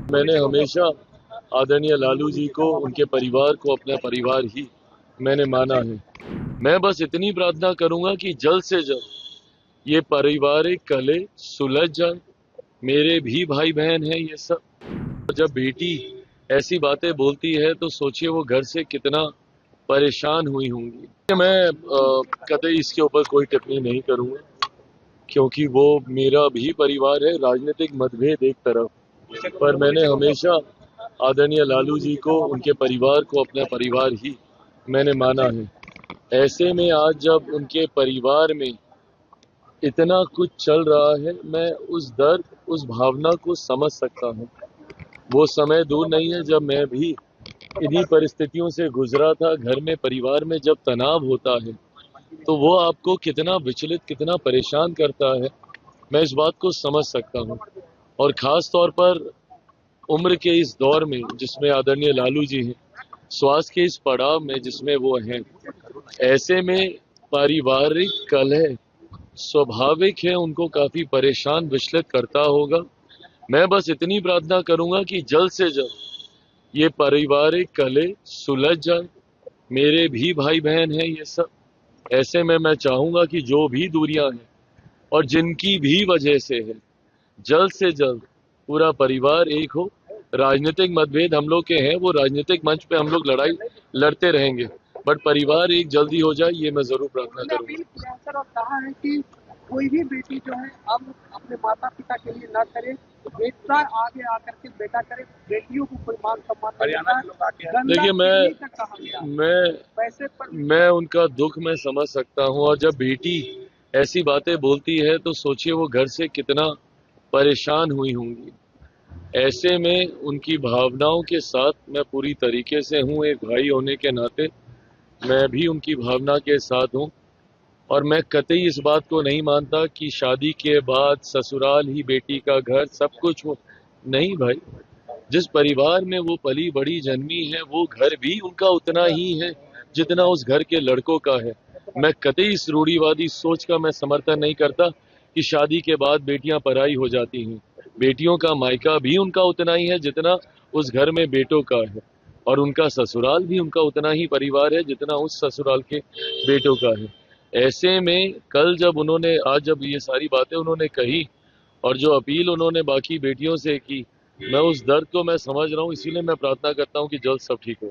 मैंने हमेशा आदरणीय लालू जी को, उनके परिवार को अपना परिवार ही मैंने माना है। मैं बस इतनी प्रार्थना करूंगा कि जल्द से जल्द ये पारिवारिक कलह सुलझ जाए। मेरे भी भाई बहन हैं ये सब। जब बेटी ऐसी बातें बोलती है तो सोचिए वो घर से कितना परेशान हुई होंगी। मैं कतई इसके ऊपर कोई टिप्पणी नहीं करूंगा, क्योंकि वो मेरा भी परिवार है। राजनीतिक मतभेद एक तरफ, पर मैंने हमेशा आदरणीय लालू जी को, उनके परिवार को अपना परिवार ही मैंने माना है। ऐसे में आज जब उनके परिवार में इतना कुछ चल रहा है, मैं उस दर्द, उस भावना को समझ सकता हूँ। वो समय दूर नहीं है जब मैं भी इन्हीं परिस्थितियों से गुजरा था। घर में, परिवार में जब तनाव होता है तो वो आपको कितना विचलित, कितना परेशान करता है, मैं इस बात को समझ सकता हूँ। और खास तौर पर उम्र के इस दौर में जिसमें आदरणीय लालू जी हैं, स्वास्थ्य के इस पड़ाव में जिसमें वो हैं, ऐसे में पारिवारिक कलह स्वाभाविक है, उनको काफी परेशान, विचलित करता होगा। मैं बस इतनी प्रार्थना करूंगा कि जल्द से जल्द ये पारिवारिक कलह सुलझ जाए। मेरे भी भाई बहन हैं ये सब। ऐसे में मैं चाहूंगा कि जो भी दूरियां हैं और जिनकी भी वजह से है, जल्द से जल्द पूरा परिवार एक हो। राजनीतिक मतभेद हम लोग के हैं, वो राजनीतिक मंच पे हम लोग लड़ाई लड़ते रहेंगे, बट परिवार एक जल्दी हो जाए, ये मैं जरूर प्रार्थना करूंगा। सर और कहा है कि कोई भी बेटी जो है अब अपने माता पिता के लिए ना करे, बेटा आगे आकर के बेटा करे, बेटियों को कोई मान सम्मान। देखिए, मैं उनका दुख मैं समझ सकता हूँ, और जब बेटी ऐसी बातें बोलती है तो सोचिए वो घर से कितना परेशान हुई होंगी। ऐसे में उनकी भावनाओं के साथ मैं पूरी तरीके से हूँ। एक भाई होने के नाते मैं भी उनकी भावना के साथ हूँ, और मैं कतई इस बात को नहीं मानता कि शादी के बाद ससुराल ही बेटी का घर सब कुछ हो। नहीं भाई, जिस परिवार में वो पली बड़ी जन्मी है, वो घर भी उनका उतना ही है जितना उस घर के लड़कों का है। मैं कतई इस रूढ़िवादी सोच का मैं समर्थन नहीं करता कि शादी के बाद बेटियां पराई हो जाती हैं। बेटियों का मायका भी उनका उतना ही है जितना उस घर में बेटों का है, और उनका ससुराल भी उनका उतना ही परिवार है जितना उस ससुराल के बेटों का है। ऐसे में कल जब उन्होंने, आज जब ये सारी बातें उन्होंने कही और जो अपील उन्होंने बाकी बेटियों से की, मैं उस दर्द को मैं समझ रहा हूँ। इसीलिए मैं प्रार्थना करता हूँ कि जल्द सब ठीक हो।